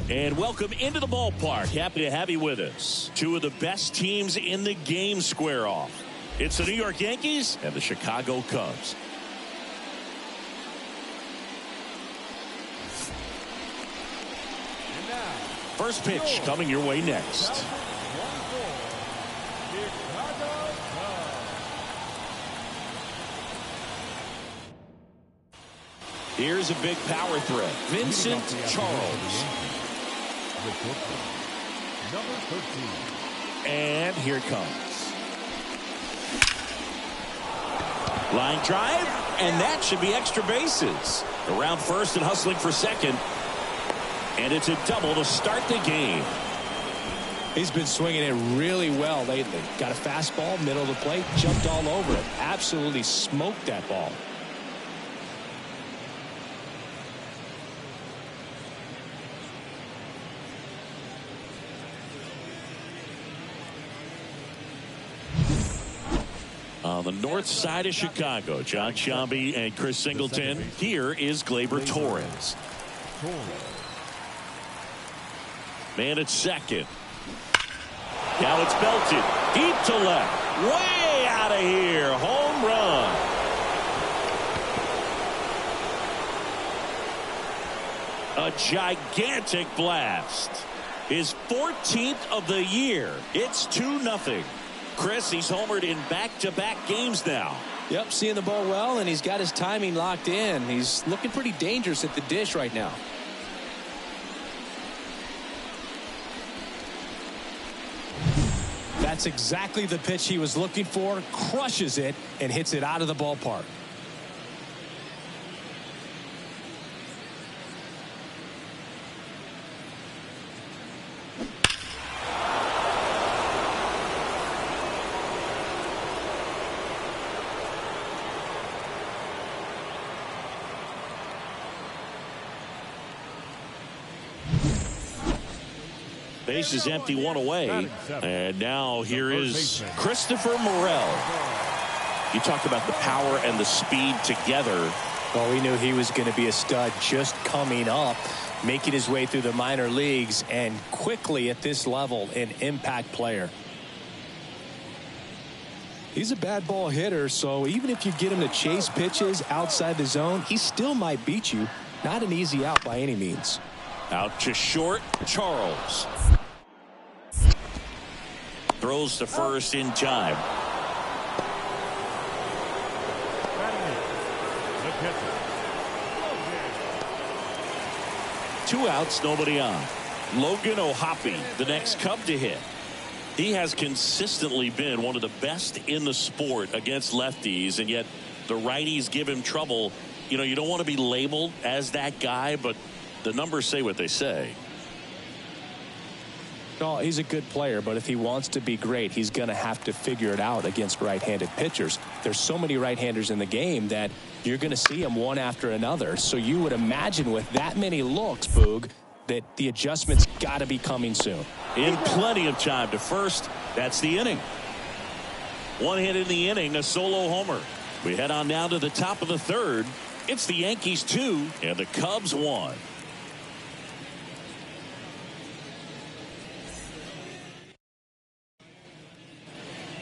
And welcome into the ballpark. Happy to have you with us. Two of the best teams in the game square off. It's the New York Yankees and the Chicago Cubs. First pitch coming your way next. Here's a big power threat. Vincent Charles. Number 13. And here it comes. Line drive, and that should be extra bases. Around first and hustling for second. And it's a double to start the game. He's been swinging it really well lately. Got a fastball, middle of the plate, jumped all over it. Absolutely smoked that ball. On the north side of Chicago, John Sciambi and Chris Singleton. Here is Gleyber Torres. Man at second. Now it's belted. Deep to left. Way out of here. Home run. A gigantic blast. His 14th of the year. It's 2-0. Chris, he's homered in back-to-back games now. Yep, seeing the ball well, and he's got his timing locked in. He's looking pretty dangerous at the dish right now. That's exactly the pitch he was looking for. Crushes it and hits it out of the ballpark. Base is empty, one away. And now here is Christopher Morel. You talked about the power and the speed together. Well, we knew he was going to be a stud just coming up, making his way through the minor leagues, and quickly at this level, an impact player. He's a bad ball hitter, so even if you get him to chase pitches outside the zone, he still might beat you. Not an easy out by any means. Out to short, Charles. Throws to first in time. Two outs, nobody on. Logan O'Hoppe, the next Cub to hit. He has consistently been one of the best in the sport against lefties, and yet the righties give him trouble. You know, you don't want to be labeled as that guy, but the numbers say what they say. No, he's a good player, but if he wants to be great, he's going to have to figure it out against right-handed pitchers. There's so many right-handers in the game that you're going to see them one after another. So you would imagine with that many looks, Boog, that the adjustment's got to be coming soon. In plenty of time to first. That's the inning. One hit in the inning, a solo homer. We head on now to the top of the third. It's the Yankees 2 and the Cubs 1.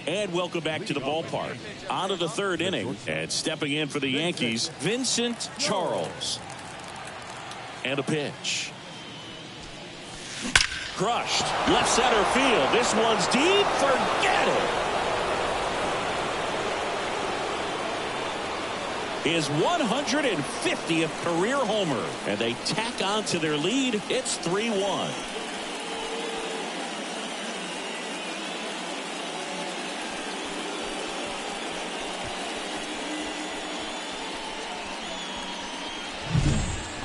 And welcome back to the ballpark. On to the third inning. And stepping in for the Yankees, Vincent Charles. And a pitch. Crushed. Left center field. This one's deep. Forget it. His 150th career homer. And they tack on to their lead. It's 3-1.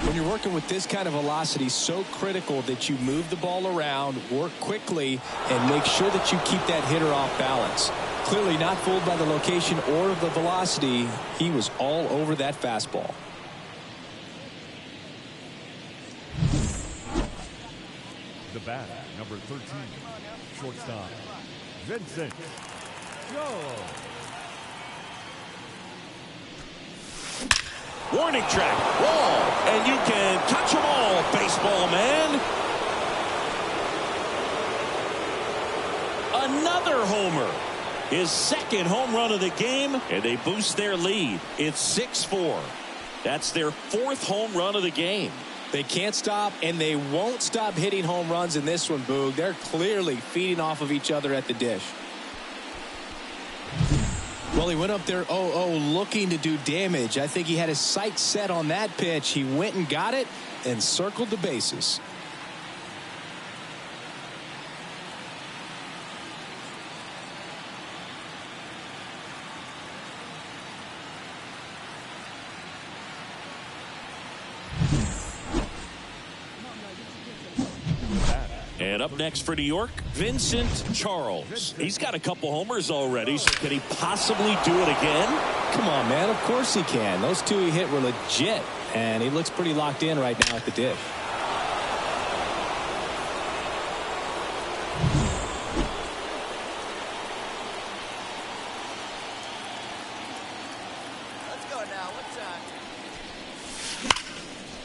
When you're working with this kind of velocity, so critical that you move the ball around, work quickly, and make sure that you keep that hitter off balance. Clearly not fooled by the location or the velocity. He was all over that fastball. The bat, number 13, shortstop, Vincent. Go. Warning track, wall, and you can touch them all, baseball man. another homer. His second home run of the game, and they boost their lead. It's 6-4. That's their fourth home run of the game. They can't stop, and they won't stop hitting home runs in this one, Boog. They're clearly feeding off of each other at the dish. Well, he went up there 0-0 looking to do damage. I think he had his sights set on that pitch. He went and got it and circled the bases. And up next for New York, Vincent Charles. He's got a couple homers already, so can he possibly do it again? Come on, man. Of course he can. Those two he hit were legit, and he looks pretty locked in right now at the dish. Let's go now. What's on?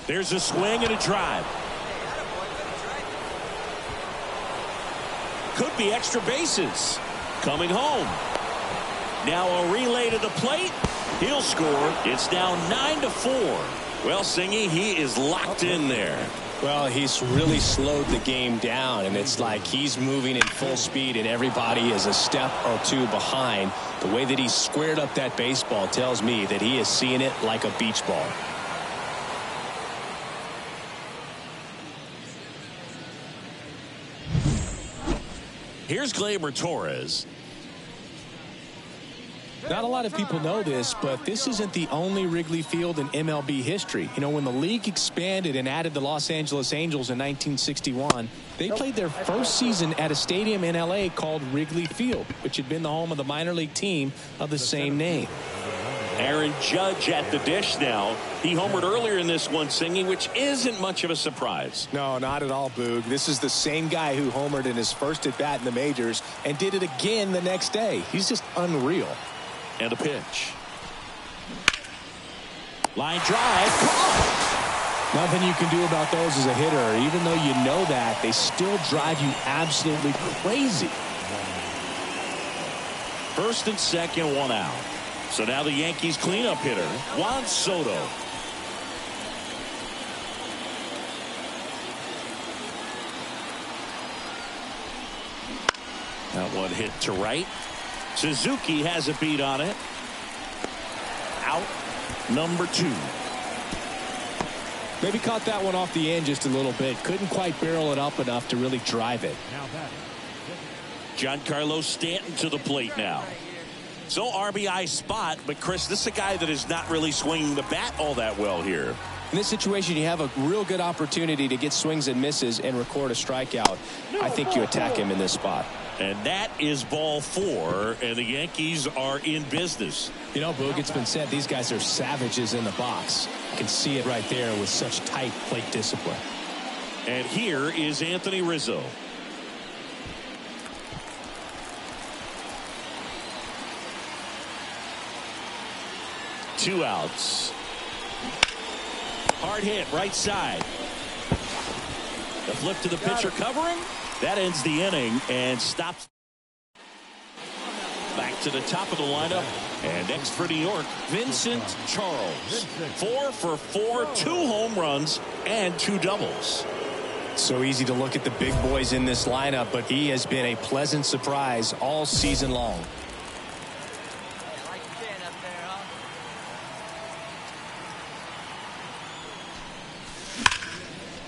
There's a swing and a drive. Could be extra bases. Coming home. Now a relay to the plate. He'll score. It's now 9-4. Well, Singy, he is locked in there. Well, he's really slowed the game down, and it's like he's moving in full speed, and everybody is a step or two behind. The way that he squared up that baseball tells me that he is seeing it like a beach ball. Here's Gleyber Torres. Not a lot of people know this, but this isn't the only Wrigley Field in MLB history. You know, when the league expanded and added the Los Angeles Angels in 1961, they played their first season at a stadium in L.A. called Wrigley Field, which had been the home of the minor league team of the same name. Aaron Judge at the dish now. He homered earlier in this one, Singy, which isn't much of a surprise. No, not at all, Boog. This is the same guy who homered in his first at-bat in the majors and did it again the next day. He's just unreal. And a pitch. Line drive. Caught. Nothing you can do about those as a hitter. Even though you know that, they still drive you absolutely crazy. First and second, one out. So now the Yankees cleanup hitter, Juan Soto. That one hit to right. Suzuki has a beat on it. Out number 2. Maybe caught that one off the end just a little bit. Couldn't quite barrel it up enough to really drive it. Giancarlo Stanton to the plate now. So RBI spot, but Chris, this is a guy that is not really swinging the bat all that well here. In this situation, you have a real good opportunity to get swings and misses and record a strikeout. I think you attack him in this spot. And that is ball 4, and the Yankees are in business. You know, Boog, it's been said these guys are savages in the box. You can see it right there with such tight plate discipline. And here is Anthony Rizzo. Two outs. Hard hit right side. The flip to the pitcher covering. That ends the inning and stops. Back to the top of the lineup. And next for New York, Vincent Charles. 4 for 4, 2 home runs and 2 doubles. So easy to look at the big boys in this lineup, but he has been a pleasant surprise all season long.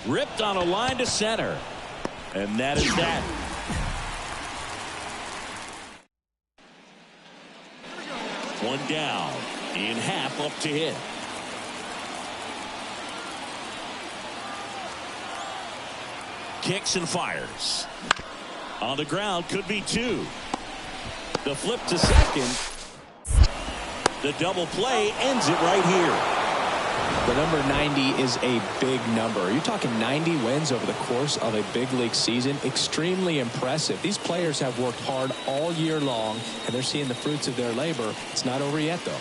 Ripped on a line to center. And that is that. One down. In half up to hit. Kicks and fires. On the ground, could be 2. The flip to second. The double play ends it right here. The number 90 is a big number. You're talking 90 wins over the course of a big league season. Extremely impressive. These players have worked hard all year long, and they're seeing the fruits of their labor. It's not over yet, though.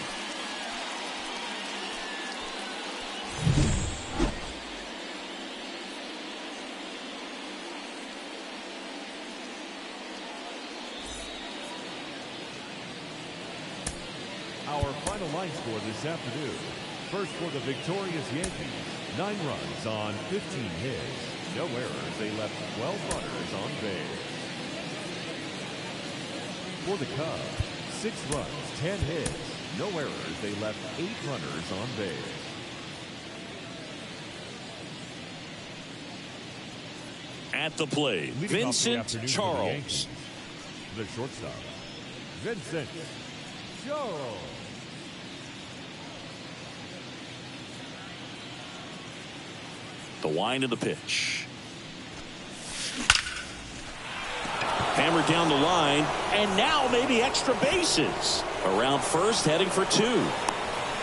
our final line score this afternoon. First for the victorious Yankees, 9 runs on 15 hits. No errors. They left 12 runners on base. For the Cubs, 6 runs, 10 hits. No errors. They left 8 runners on base. At the plate, Vincent Charles. The shortstop, Vincent Charles. The wind of the pitch. Hammered down the line, and now maybe extra bases. Around first, heading for 2.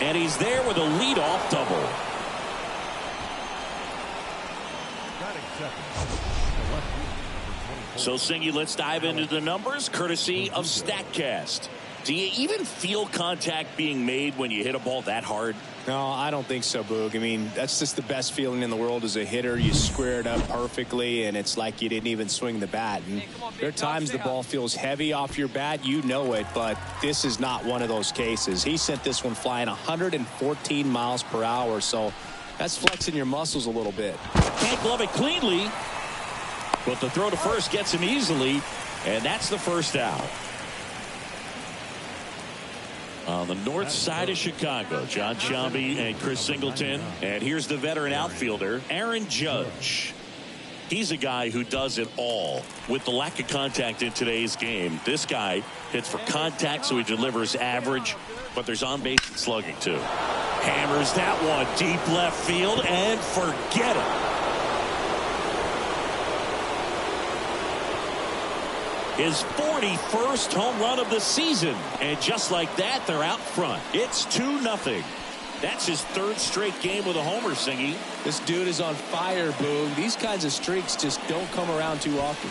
And he's there with a leadoff double. So, Singy, let's dive into the numbers, courtesy of StatCast. Do you even feel contact being made when you hit a ball that hard? No, I don't think so, Boog. I mean, that's just the best feeling in the world as a hitter. You square it up perfectly, and it's like you didn't even swing the bat. And there are times the ball feels heavy off your bat. You know it, but this is not one of those cases. He sent this one flying 114 miles per hour, so that's flexing your muscles a little bit. Can't glove it cleanly, but the throw to first gets him easily, and that's the first out. On the north side of Chicago, John Sciambi and Chris Singleton. And here's the veteran outfielder, Aaron Judge. He's a guy who does it all. With the lack of contact in today's game, this guy hits for contact, so he delivers average, but there's on-base slugging, too. Hammers that one deep left field, and forget it. His 41st home run of the season. And just like that, they're out front. It's 2-0. That's his 3rd straight game with a homer, Singy. This dude is on fire, Boog. These kinds of streaks just don't come around too often.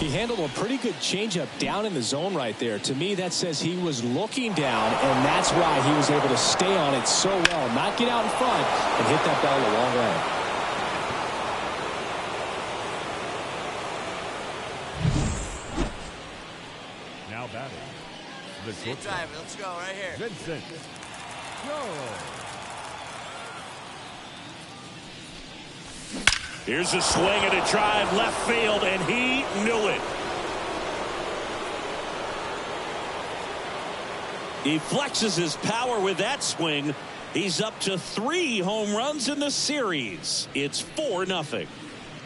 He handled a pretty good changeup down in the zone right there. To me, that says he was looking down, and that's why he was able to stay on it so well, not get out in front, and hit that ball a long way. Now batting, the shortstop. Let's go right here. Vincent Charles. Here's a swing and a drive left field, and he knew it. He flexes his power with that swing. He's up to 3 home runs in the series. It's 4-0.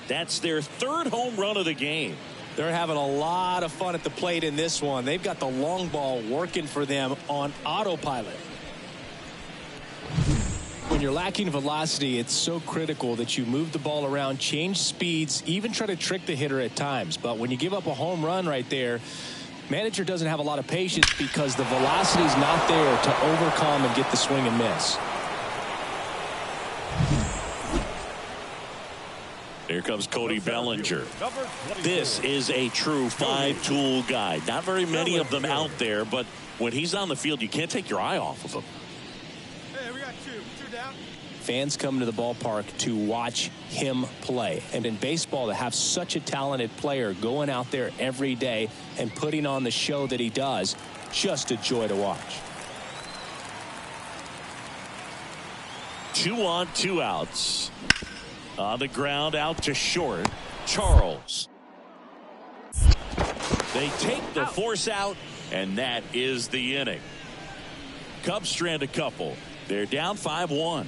That's their 3rd home run of the game. They're having a lot of fun at the plate in this one. They've got the long ball working for them on autopilot. When you're lacking velocity, it's so critical that you move the ball around, change speeds, even try to trick the hitter at times. But when you give up a home run right there, manager doesn't have a lot of patience because the velocity is not there to overcome and get the swing and miss. Here comes Cody Bellinger. This is a true 5-tool guy. Not very many of them out there, but when he's on the field, you can't take your eye off of him. Hey, we got 2 down. Fans come to the ballpark to watch him play. And in baseball, to have such a talented player going out there every day and putting on the show that he does, just a joy to watch. 2 on, 2 outs. On the ground, out to short. Charles. They take the force out, and that is the inning. Cubs strand a couple. They're down 5-1.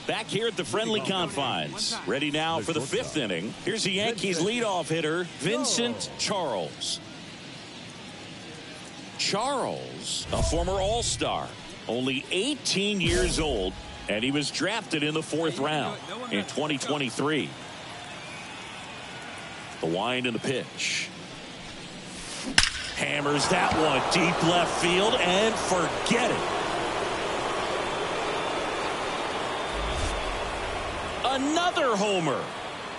Back here at the friendly confines. Ready now for the 5th inning. Here's the Yankees leadoff hitter, Vincent Charles. Charles, a former All-Star, only 18 years old, and he was drafted in the 4th round in 2023. The wind and the pitch. Hammers that one deep left field, and forget it. Another homer.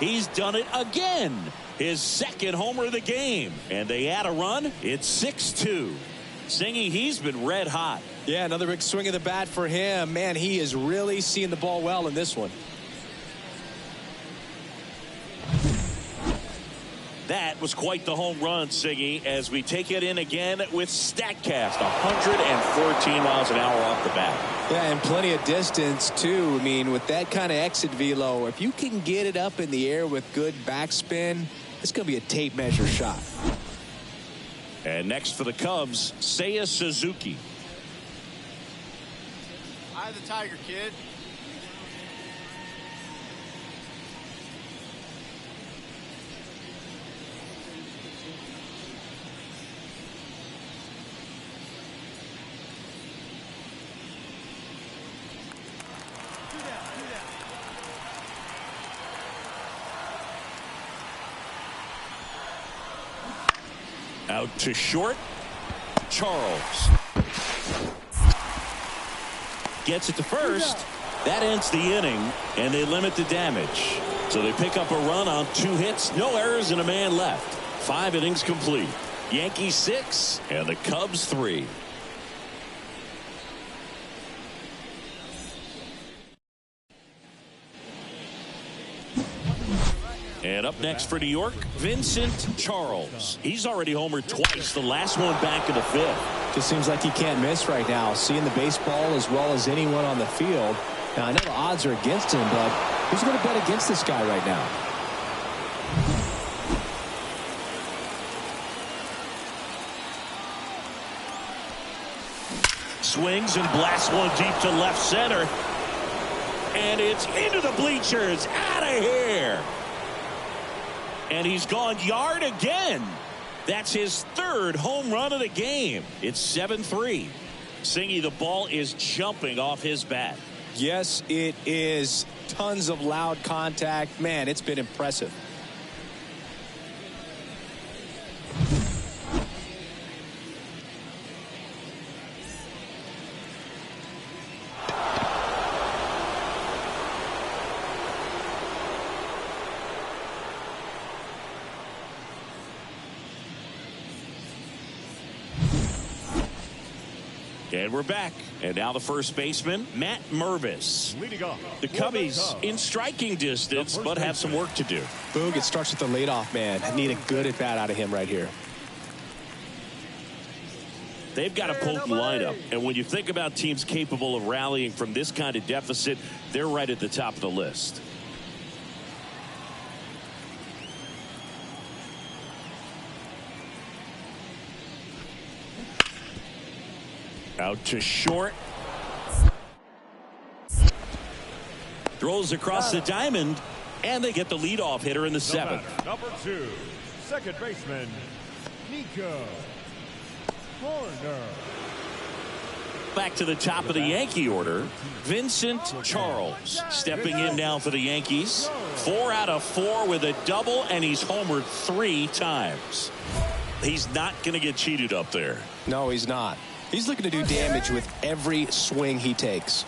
He's done it again. His 2nd homer of the game. And they add a run. It's 6-2. Singy, he's been red hot. Yeah, another big swing of the bat for him. Man, he is really seeing the ball well in this one. That was quite the home run, Singy, as we take it in again with StatCast. 114 miles an hour off the bat. Yeah, and plenty of distance, too. I mean, with that kind of exit velo, if you can get it up in the air with good backspin, it's going to be a tape measure shot. And next for the Cubs, Seiya Suzuki. Eye of the tiger, kid. Out to short. Charles gets it to first. That ends the inning, and they limit the damage. So they pick up a run on 2 hits, no errors, and a man left. 5 innings complete. Yankees 6 and the Cubs 3. And up next for New York, Vincent Charles. He's already homered twice, the last one back in the 5th. Just seems like he can't miss right now, seeing the baseball as well as anyone on the field. Now, I know the odds are against him, but who's going to bet against this guy right now? Swings and blasts one deep to left center. And it's into the bleachers. Out of here. And he's gone yard again. That's his 3rd home run of the game. It's 7-3. Singy, the ball is jumping off his bat. Yes, it is. Tons of loud contact. Man, it's been impressive. And we're back. And now the first baseman, Matt Mervis. Leading off. The Cubbies in striking distance, but have some work to do. Boog, it starts with the leadoff man. I need a good at bat out of him right here. They've got a potent lineup. And when you think about teams capable of rallying from this kind of deficit, they're right at the top of the list. Out to short. Throws across the diamond, and they get the leadoff hitter in the 7th. Number 2, second baseman, Nico Horner. Back to the top of the Yankee order, Vincent Charles stepping in now for the Yankees. 4 out of 4 with a double, and he's homered 3 times. He's not going to get cheated up there. No, he's not. He's looking to do damage with every swing he takes.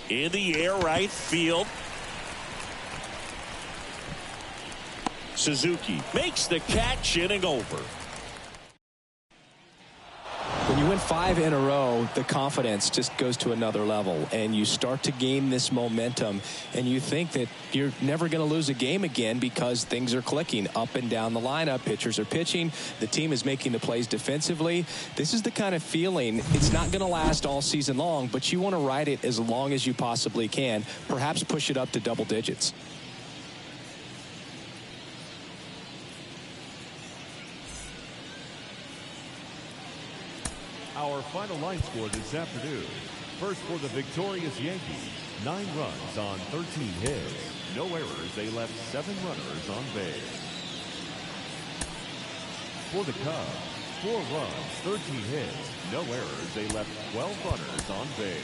In the air, right field. Suzuki makes the catch, inning over. When you win 5 in a row, the confidence just goes to another level, and you start to gain this momentum, and you think that you're never going to lose a game again because things are clicking up and down the lineup. Pitchers are pitching. The team is making the plays defensively. This is the kind of feeling, it's not going to last all season long, but you want to ride it as long as you possibly can, perhaps push it up to double digits. Our final line score this afternoon. First for the victorious Yankees, 9 runs on 13 hits. No errors, they left 7 runners on base. For the Cubs, 4 runs, 13 hits. No errors, they left 12 runners on base.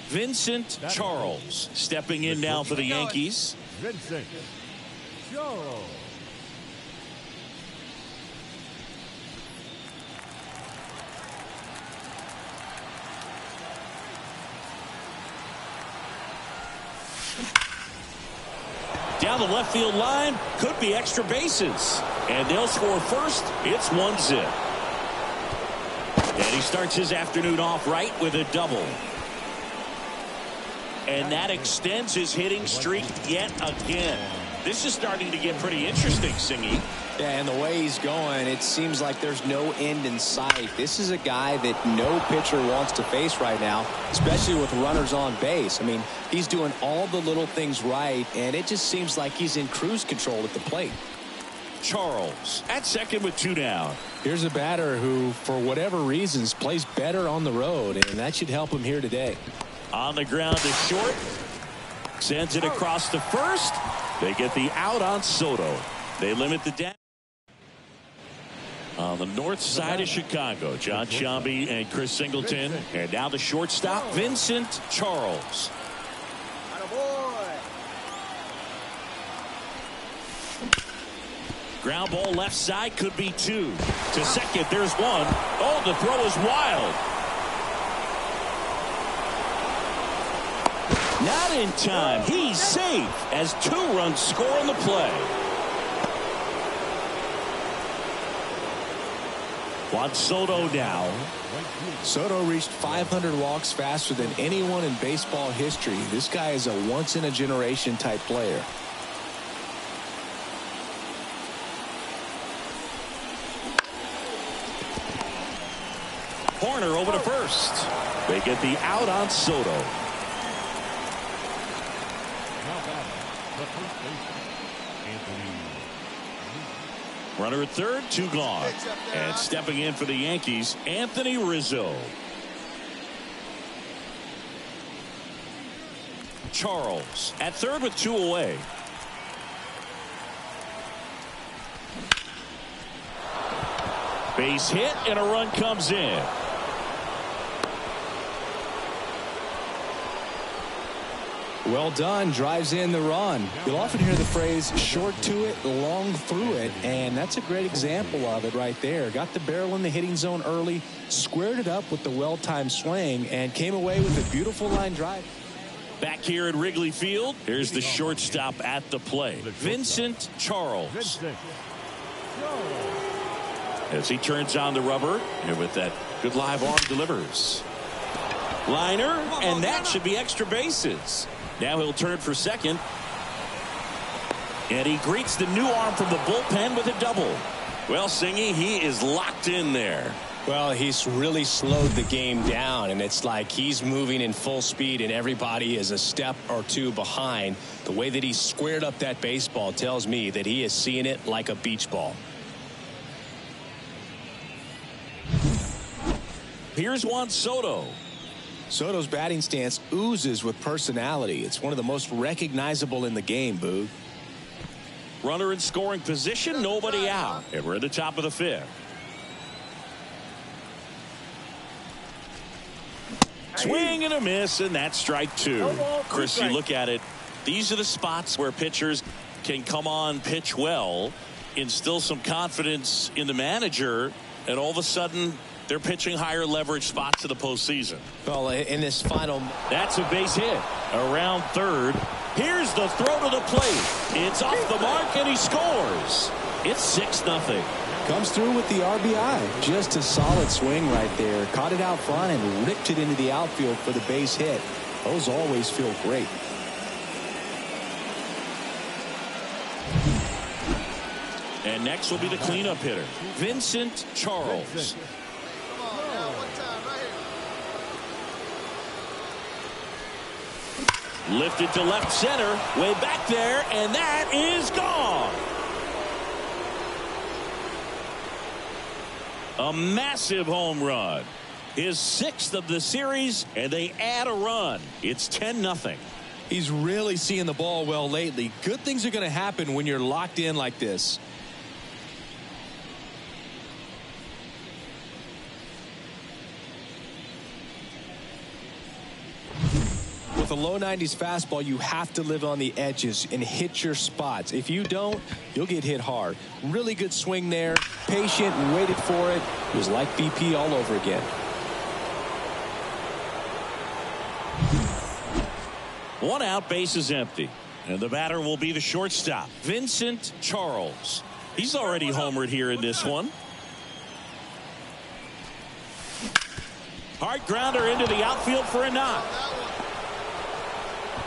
Vincent Charles stepping in now for the Yankees. Vincent Charles. Down the left field line, could be extra bases. And they'll score first. It's 1-0. And he starts his afternoon off right with a double. And that extends his hitting streak yet again. This is starting to get pretty interesting, Singy. Yeah, and the way he's going, it seems like there's no end in sight. This is a guy that no pitcher wants to face right now, especially with runners on base. I mean, he's doing all the little things right, and it just seems like he's in cruise control at the plate. Charles at second with 2 down. Here's a batter who, for whatever reasons, plays better on the road, and that should help him here today. On the ground to short. Sends it across to first. They get the out on Soto. They limit the damage. On the north side of Chicago, John Sciambi and Chris Singleton. And now the shortstop, Vincent Charles. Ground ball left side, could be 2. To second, there's 1. Oh, the throw is wild. Not in time. He's safe as 2 runs score on the play. Juan Soto now. Soto reached 500 walks faster than anyone in baseball history. This guy is a once-in-a-generation type player. Corner over to first. They get the out on Soto. Runner at third, 2 gone. And stepping in for the Yankees, Anthony Rizzo. Charles at third with 2 away. Base hit and a run comes in. Well done, drives in the run. You'll often hear the phrase short to it, long through it, and that's a great example of it right there. Got the barrel in the hitting zone early, squared it up with the well-timed swing, and came away with a beautiful line drive. Back here at Wrigley Field, here's the shortstop at the plate, Vincent Charles. As he turns on the rubber, and with that good live arm delivers. Liner, and that should be extra bases. Now he'll turn for second. And he greets the new arm from the bullpen with a double. Well, Singy, he is locked in there. Well, he's really slowed the game down, and it's like he's moving in full speed, and everybody is a step or 2 behind. The way that he squared up that baseball tells me that he is seeing it like a beach ball. Here's Juan Soto. Soto's batting stance oozes with personality. It's one of the most recognizable in the game, Boog. Runner in scoring position, nobody out. And we're at the top of the 5th. Swing and a miss, and that's strike 2. Chris, you look at it, these are the spots where pitchers can come on, pitch well, instill some confidence in the manager, and all of a sudden they're pitching higher leverage spots to the postseason. Well, in this final, that's a base hit around third. Here's the throw to the plate. It's off the mark, and he scores. It's 6-0. comes through with the RBI. Just a solid swing right there. Caught it out front and ripped it into the outfield for the base hit. Those always feel great. And next will be the cleanup hitter, Vincent Charles. Lifted to left center, way back there, and that is gone. A massive home run. His 6th of the series, and they add a run. It's 10-0. He's really seeing the ball well lately. Good things are going to happen when you're locked in like this. With a low 90s fastball, you have to live on the edges and hit your spots. If you don't, you'll get hit hard. Really good swing there. Patient and waited for it. It was like BP all over again. One out, base is empty. And the batter will be the shortstop, Vincent Charles. He's already homered here in this one. Hard grounder into the outfield for a knock.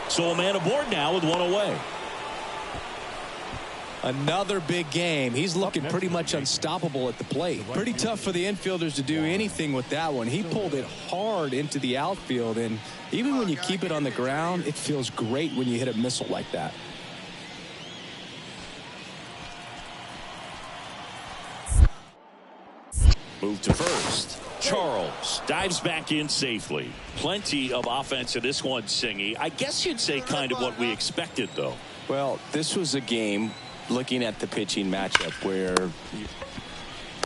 So a man aboard now with one away. Another big game. He's looking pretty much unstoppable at the plate. Pretty tough for the infielders to do anything with that one. He pulled it hard into the outfield, and even when you keep it on the ground, it feels great when you hit a missile like that. Move to first. Charles dives back in safely. Plenty of offense in this one, Singy. I guess you'd say kind of what we expected, though. Well, this was a game, looking at the pitching matchup, where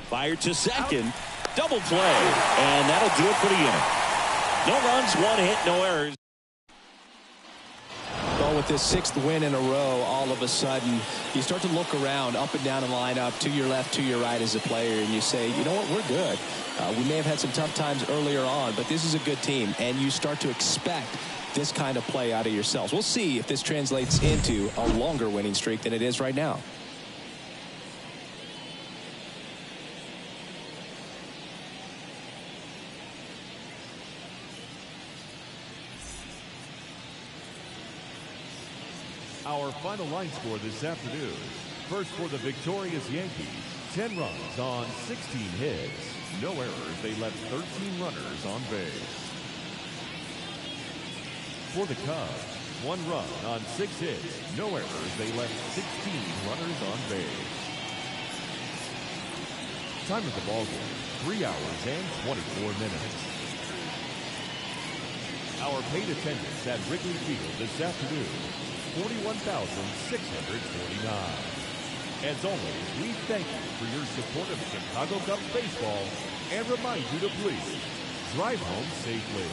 fired to second, double play, and that'll do it for the inning. No runs, one hit, no errors. Well, with this 6th win in a row, all of a sudden you start to look around up and down the lineup, to your left, to your right as a player, and you say, you know what, we're good. We may have had some tough times earlier on, but this is a good team, and you start to expect this kind of play out of yourselves. We'll see if this translates into a longer winning streak than it is right now. Our final line score this afternoon. First for the victorious Yankees, 10 runs on 16 hits. No errors. They left 13 runners on base. For the Cubs, 1 run on 6 hits. No errors. They left 16 runners on base. Time of the ball game, 3 hours and 24 minutes. Our paid attendance at Wrigley Field this afternoon, 41,649. As always, we thank you for your support of Chicago Cubs baseball and remind you to please drive home safely.